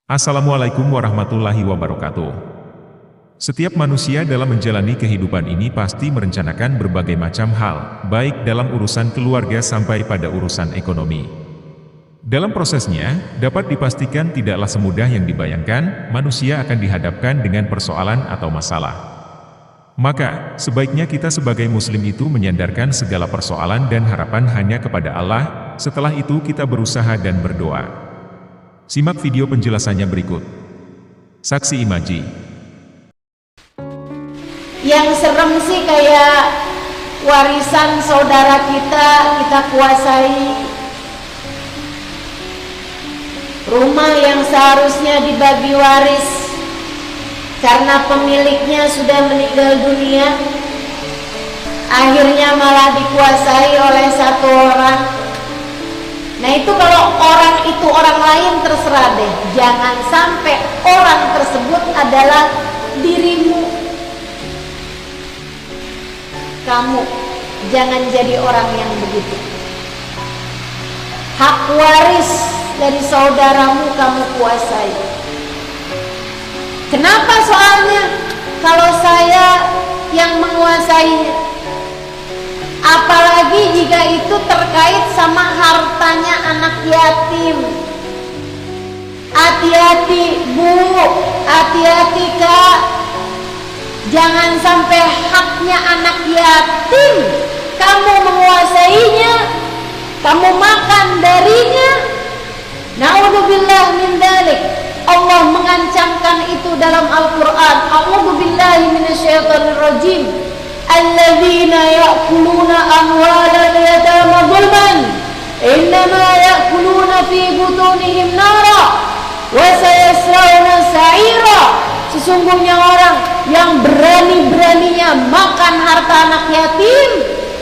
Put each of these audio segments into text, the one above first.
Assalamualaikum warahmatullahi wabarakatuh. Setiap manusia dalam menjalani kehidupan ini pasti merencanakan berbagai macam hal, baik dalam urusan keluarga sampai pada urusan ekonomi. Dalam prosesnya, dapat dipastikan tidaklah semudah yang dibayangkan, manusia akan dihadapkan dengan persoalan atau masalah. Maka, sebaiknya kita sebagai muslim itu menyandarkan segala persoalan dan harapan hanya kepada Allah, setelah itu kita berusaha dan berdoa. Simak video penjelasannya berikut. Saksi Imaji. Yang serem sih kayak warisan saudara kita kuasai. Rumah yang seharusnya dibagi waris karena pemiliknya sudah meninggal dunia, akhirnya malah dikuasai oleh satu orang. Nah itu kalau orang itu orang lain terserah deh, jangan sampai orang tersebut adalah dirimu. Kamu jangan jadi orang yang begitu. Hak waris dari saudaramu kamu kuasai. Kenapa soalnya? Kalau saya yang menguasainya, apalagi jika itu terkait sama hartanya anak yatim. Hati-hati Bu, hati-hati Kak, jangan sampai haknya anak yatim kamu menguasainya, kamu makan darinya. Na'udzubillah min dzalik. Allah mengancamkan itu dalam Al-Quran. A'udzubillahi minasyaitonir rajim. Alladzina ya'kuluna amwalal yatama zulman innama ya'kuluna fi butunihim nara wa sayaslawna sa'ira. Sesungguhnya orang yang berani-beraninya makan harta anak yatim,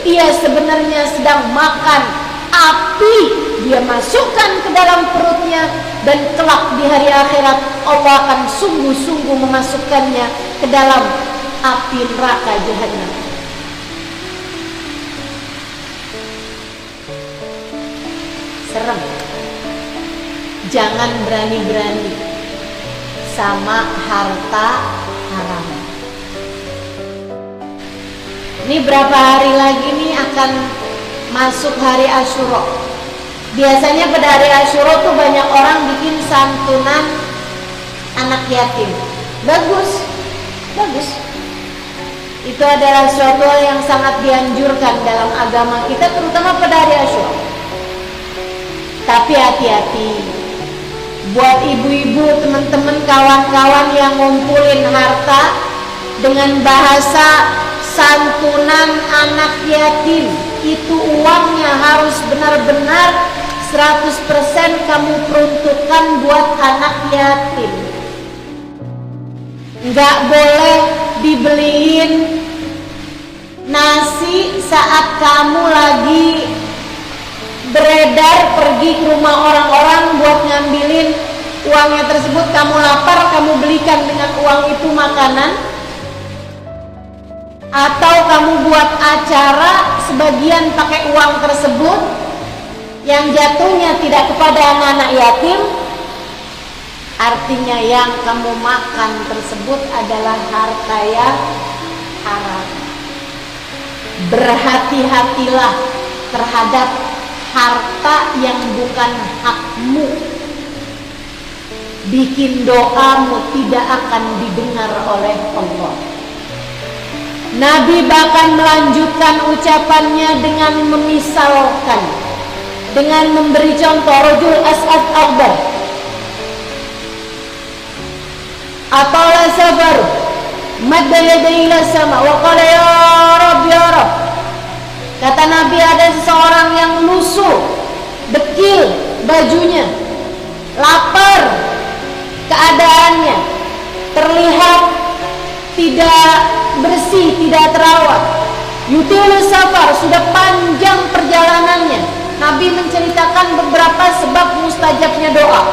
ia sebenarnya sedang makan api. Dia masukkan ke dalam perutnya, dan kelak di hari akhirat Allah akan sungguh-sungguh memasukkannya ke dalam api neraka jahanam. Serem. Jangan berani-berani sama harta haram. Ini berapa hari lagi nih akan masuk hari Asyura. Biasanya pada hari Asyura tuh banyak orang bikin santunan anak yatim. Bagus. Itu adalah suatu hal yang sangat dianjurkan dalam agama kita, terutama pada hari Asyura. Tapi hati-hati buat ibu-ibu, teman-teman, kawan-kawan yang ngumpulin harta dengan bahasa santunan anak yatim. Itu uangnya harus benar-benar 100% kamu peruntukkan buat anak yatim. Nggak boleh dibeliin nasi saat kamu lagi beredar pergi ke rumah orang-orang buat ngambilin uangnya tersebut. Kamu lapar, kamu belikan dengan uang itu makanan, atau kamu buat acara sebagian pakai uang tersebut yang jatuhnya tidak kepada anak-anak yatim. Artinya yang kamu makan tersebut adalah harta yang haram. Berhati-hatilah terhadap harta yang bukan hakmu. Bikin doamu tidak akan didengar oleh Allah. Nabi bahkan melanjutkan ucapannya dengan memisalkan, dengan memberi contoh. Rajul as'ad akbar atala sabar madda yadayhi ila sama wa qala ya Rab ya Rab. Kata Nabi, ada seseorang yang lusuh, dekil bajunya, lapar keadaannya, terlihat tidak bersih, tidak terawat. Yutil safar, sudah panjang perjalanannya. Nabi menceritakan beberapa sebab mustajabnya doa.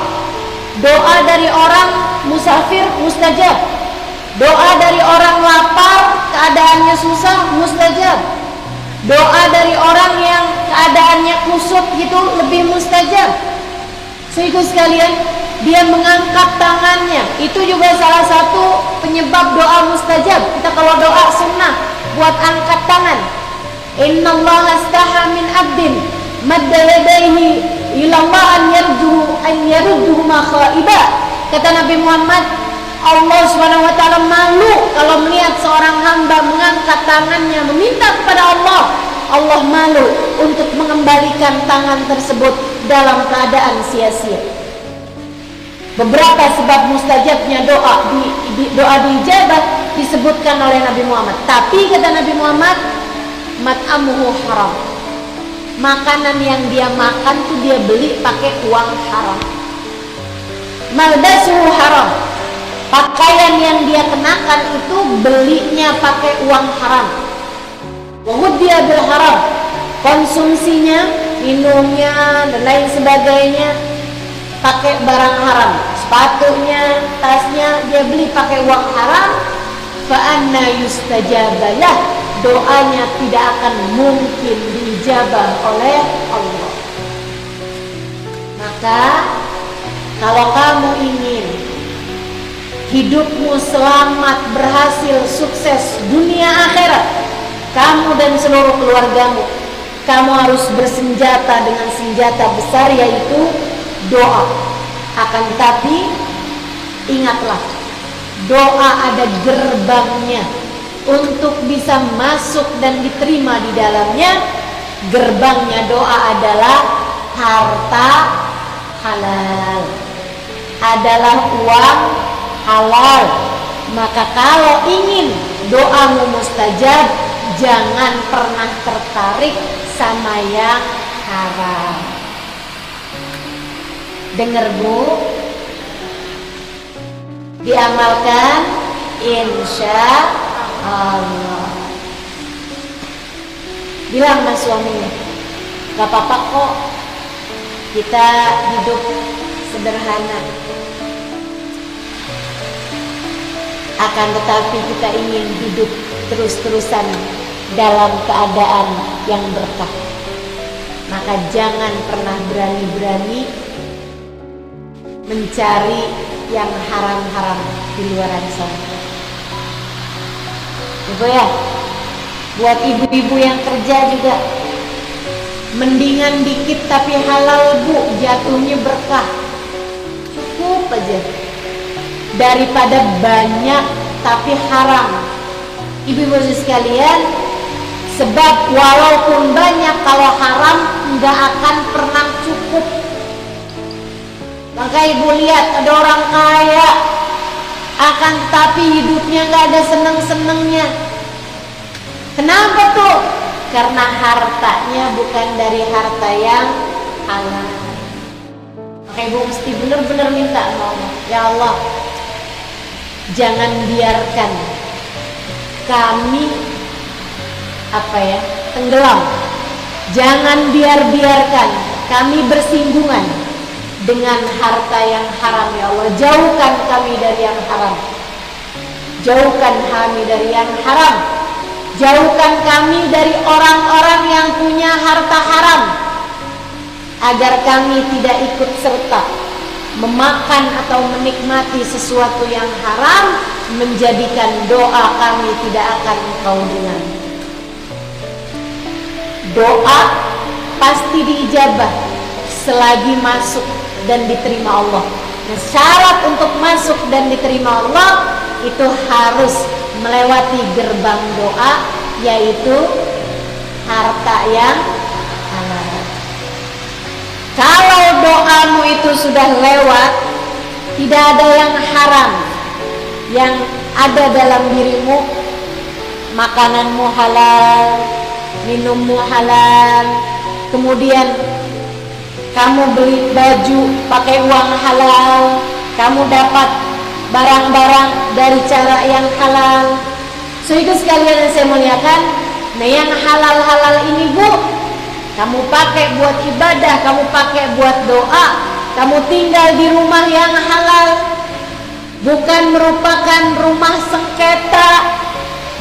Doa dari orang musafir mustajab. Doa dari orang lapar, keadaannya susah, mustajab. Doa dari orang yang keadaannya kusut gitu lebih mustajab. Sehingga sekalian, dia mengangkat tangannya. Itu juga salah satu penyebab doa mustajab. Kita kalau doa sunnah buat angkat tangan. Innallaha astaha min abdin madda yadayhi ila Allah an yarudduhu ma khaiba. Kata Nabi Muhammad, Allah Subhanahu wa taala malu kalau melihat seorang hamba mengangkat tangannya meminta kepada Allah. Allah malu untuk mengembalikan tangan tersebut dalam keadaan sia-sia. Beberapa sebab mustajabnya doa diijabah disebutkan oleh Nabi Muhammad. Tapi kata Nabi Muhammad, mat'amuhu haram. Makanan yang dia makan tuh dia beli pakai uang haram. Malbasuhu haram. Pakaian yang dia kenakan itu belinya pakai uang haram. Wa ghudhiya bil haram. Konsumsinya, minumnya dan lain sebagainya pakai barang haram. Sepatunya, tasnya dia beli pakai uang haram. Fa anna yustajabalah. Doanya tidak akan mungkin diijabah oleh Allah. Maka kalau kamu ingin hidupmu selamat, berhasil, sukses dunia akhirat, kamu dan seluruh keluargamu, kamu harus bersenjata dengan senjata besar, yaitu doa. Akan tetapi ingatlah, doa ada gerbangnya. Untuk bisa masuk dan diterima di dalamnya, gerbangnya doa adalah harta halal, adalah uang halal. Maka kalau ingin doamu mustajab, jangan pernah tertarik sama yang haram. Dengar Bu, diamalkan insya Allah. Bilang sama suaminya, gak apa-apa kok kita hidup sederhana, akan tetapi kita ingin hidup terus-terusan dalam keadaan yang berkah. Maka jangan pernah berani-berani mencari yang haram-haram di luar sana. Ibu ya, buat ibu-ibu yang kerja juga, mendingan dikit tapi halal Bu, jatuhnya berkah. Cukup aja daripada banyak tapi haram. Ibu-ibu sekalian, sebab walaupun banyak, kalau haram nggak akan pernah cukup. Maka ibu lihat ada orang kaya, akan tapi hidupnya nggak ada seneng-senengnya. Kenapa tuh? Karena hartanya bukan dari harta yang halal. Maka ibu mesti benar-benar minta sama Allah, ya Allah, jangan biarkan kami tenggelam. Jangan biarkan kami bersinggungan dengan harta yang haram, ya Allah. Jauhkan kami dari yang haram. Jauhkan kami dari yang haram. Jauhkan kami dari orang-orang yang punya harta haram, agar kami tidak ikut serta memakan atau menikmati sesuatu yang haram, menjadikan doa kami tidak akan Engkau dengar. Doa pasti diijabah selagi masuk dan diterima Allah. Nah, syarat untuk masuk dan diterima Allah itu harus melewati gerbang doa, yaitu harta yang halal. Kalau doamu itu sudah lewat, tidak ada yang haram yang ada dalam dirimu, makananmu halal, minummu halal, kemudian kamu beli baju pakai uang halal, kamu dapat barang-barang dari cara yang halal. So itu sekalian yang saya muliakan, nah yang halal-halal ini Bu, kamu pakai buat ibadah, kamu pakai buat doa, kamu tinggal di rumah yang halal, bukan merupakan rumah sengketa,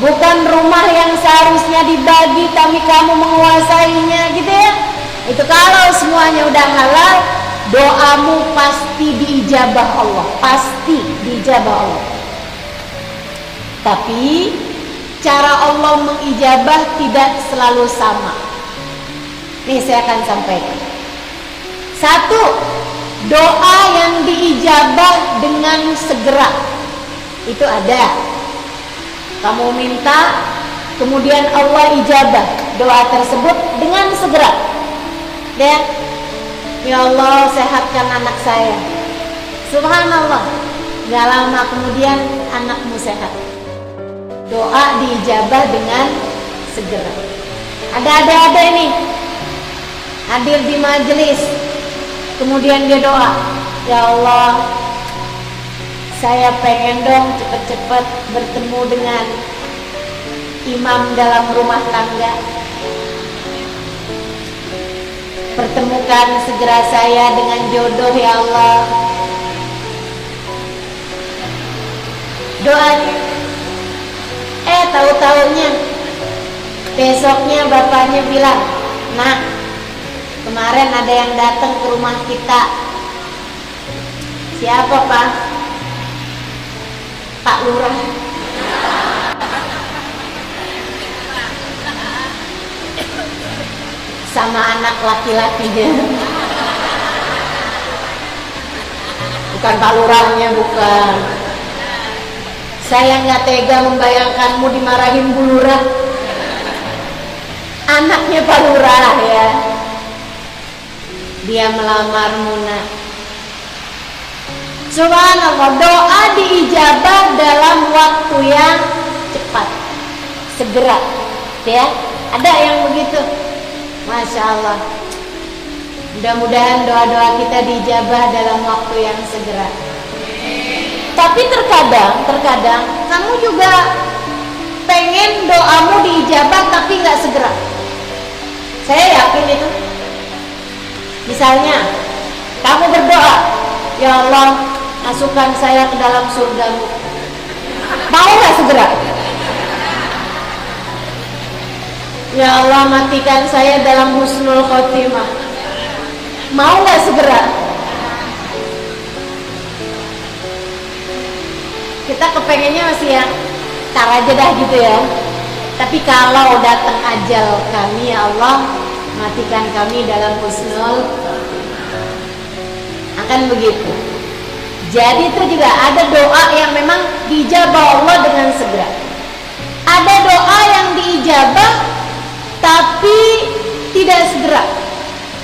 bukan rumah yang seharusnya dibagi tapi kamu menguasainya gitu ya. Itu kalau semuanya udah halal, doamu pasti diijabah Allah, pasti diijabah Allah. Tapi cara Allah mengijabah tidak selalu sama. Nih saya akan sampaikan. Satu, doa yang diijabah dengan segera. Itu ada. Kamu minta, kemudian Allah ijabah doa tersebut dengan segera. Ya Allah, sehatkan anak saya. Subhanallah, gak lama kemudian anakmu sehat. Doa diijabah dengan segera. Ada adik-adik nih hadir di majelis, kemudian dia doa, ya Allah, saya pengen dong cepet-cepet bertemu dengan imam dalam rumah tangga. Pertemukan segera saya dengan jodoh ya Allah. Doanya. Tahu-taunya besoknya bapaknya bilang, "Nak, kemarin ada yang datang ke rumah kita." Siapa, Pak? Pak Lurah. Sama anak laki-lakinya. Bukan Pak Lurahnya, bukan. Saya nggak tega membayangkanmu dimarahin Bu Lurah. Anaknya Pak Lurah ya. Dia melamar Muna. Subhanallah, doa diijabah dalam waktu yang cepat, segera. Ya, ada yang begitu. Masya Allah. Mudah-mudahan doa-doa kita diijabah dalam waktu yang segera. Tapi terkadang kamu juga pengen doamu diijabah tapi nggak segera. Saya yakin itu. Misalnya kamu berdoa, ya Allah, masukkan saya ke dalam surgamu. Mau nggak segera? Ya Allah, matikan saya dalam husnul khotimah. Mau nggak segera? Kita kepengennya masih yang tar aja dah gitu ya. Tapi kalau datang ajal kami, ya Allah, matikan kami dalam husnul, akan begitu. Jadi itu juga ada doa yang memang diijabah Allah dengan segera. Ada doa yang diijabah tapi tidak segera.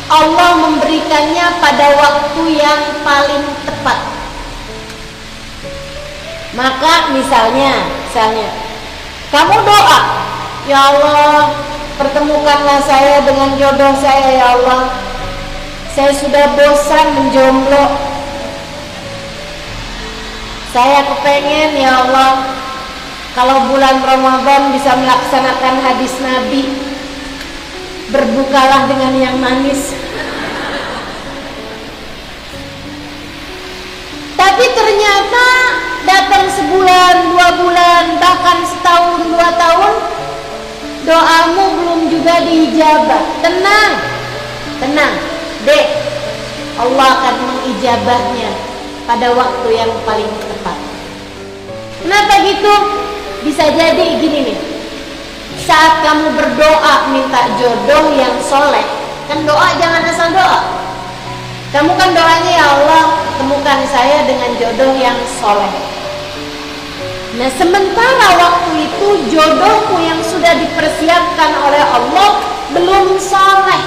Allah memberikannya pada waktu yang paling tepat. Maka misalnya kamu doa, ya Allah, pertemukanlah saya dengan jodoh saya ya Allah. Saya sudah bosan menjomblo. Saya kepengen ya Allah, kalau bulan Ramadan bisa melaksanakan hadis Nabi, berbukalah dengan yang manis. Tapi ternyata datang sebulan, 2 bulan, bahkan setahun, 2 tahun, doamu belum juga diijabah. Tenang, dek, Allah akan mengijabahnya pada waktu yang paling tepat. Kenapa gitu? Bisa jadi gini nih, saat kamu berdoa minta jodoh yang soleh, kan doa jangan asal doa. Kamu kan doanya, ya Allah, temukan saya dengan jodoh yang soleh. Nah, sementara waktu itu jodohmu yang sudah dipersiapkan oleh Allah belum soleh.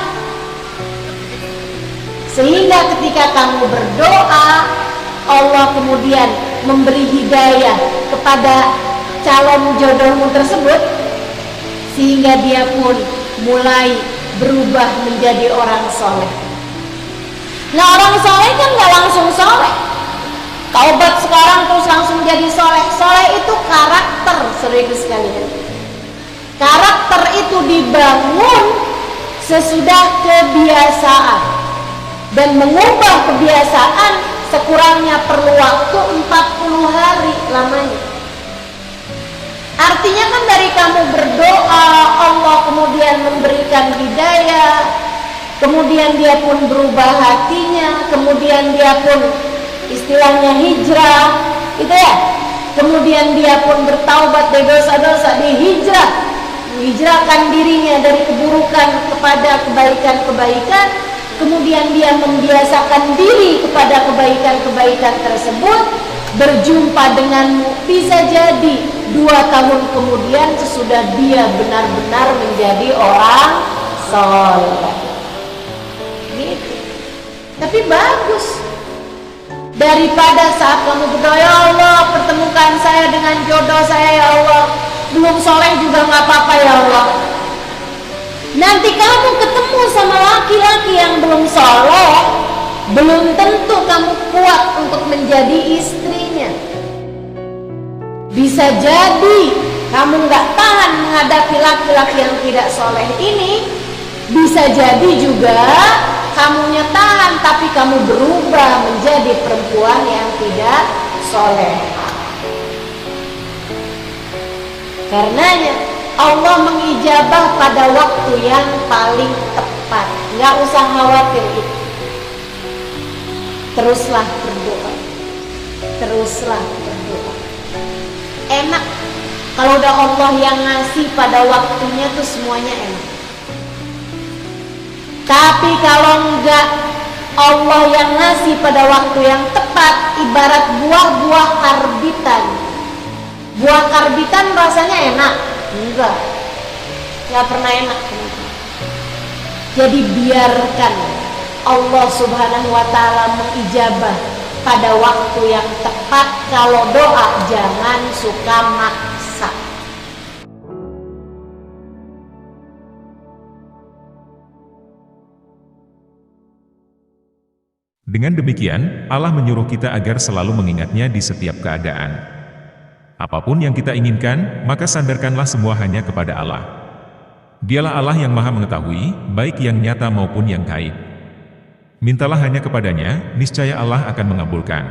Sehingga ketika kamu berdoa, Allah kemudian memberi hidayah kepada calon jodohmu tersebut, sehingga dia pun mulai berubah menjadi orang soleh. Nah, orang soleh kan gak langsung soleh. Taubat sekarang terus langsung jadi soleh. Soleh itu karakter, saudara sekalian. Karakter itu dibangun sesudah kebiasaan. Dan mengubah kebiasaan sekurangnya perlu waktu 40 hari lamanya. Artinya kan dari kamu berdoa, Allah kemudian memberikan hidayah, kemudian dia pun berubah hatinya, kemudian dia pun istilahnya hijrah, gitu ya. Kemudian dia pun bertaubat dari dosa-dosa, hijrahkan dirinya dari keburukan kepada kebaikan-kebaikan, kemudian dia membiasakan diri kepada kebaikan-kebaikan tersebut, berjumpa denganmu bisa jadi 2 tahun kemudian sesudah dia benar-benar menjadi orang soleh. Gitu. Tapi bagus, daripada saat kamu berdoa, ya Allah pertemukan saya dengan jodoh saya ya Allah, belum soleh juga nggak apa-apa ya Allah. Nanti kamu ketemu sama laki-laki yang belum soleh, belum tentu kamu kuat untuk menjadi istrinya. Bisa jadi kamu nggak tahan menghadapi laki-laki yang tidak soleh ini. Bisa jadi juga kamunya tahan, tapi kamu berubah menjadi perempuan yang tidak soleh. Karenanya Allah mengijabah pada waktu yang paling tepat. Nggak usah khawatir itu. Teruslah berdoa. Teruslah berdoa. Enak kalau udah Allah yang ngasih pada waktunya tuh semuanya enak. Tapi kalau enggak Allah yang ngasih pada waktu yang tepat, ibarat buah-buah karbitan. Buah karbitan rasanya enak? Enggak pernah enak. Jadi biarkan Allah Subhanahu wa ta'ala mengijabah pada waktu yang tepat. Kalau doa jangan suka maksa. Dengan demikian, Allah menyuruh kita agar selalu mengingatnya di setiap keadaan. Apapun yang kita inginkan, maka sandarkanlah semua hanya kepada Allah. Dialah Allah yang Maha Mengetahui, baik yang nyata maupun yang gaib. Mintalah hanya kepadanya, niscaya Allah akan mengabulkan.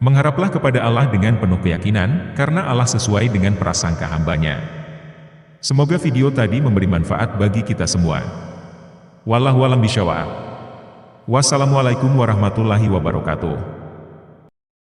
Mengharaplah kepada Allah dengan penuh keyakinan, karena Allah sesuai dengan prasangka hambanya. Semoga video tadi memberi manfaat bagi kita semua. Wallahu a'lam bishawab. Wassalamualaikum warahmatullahi wabarakatuh.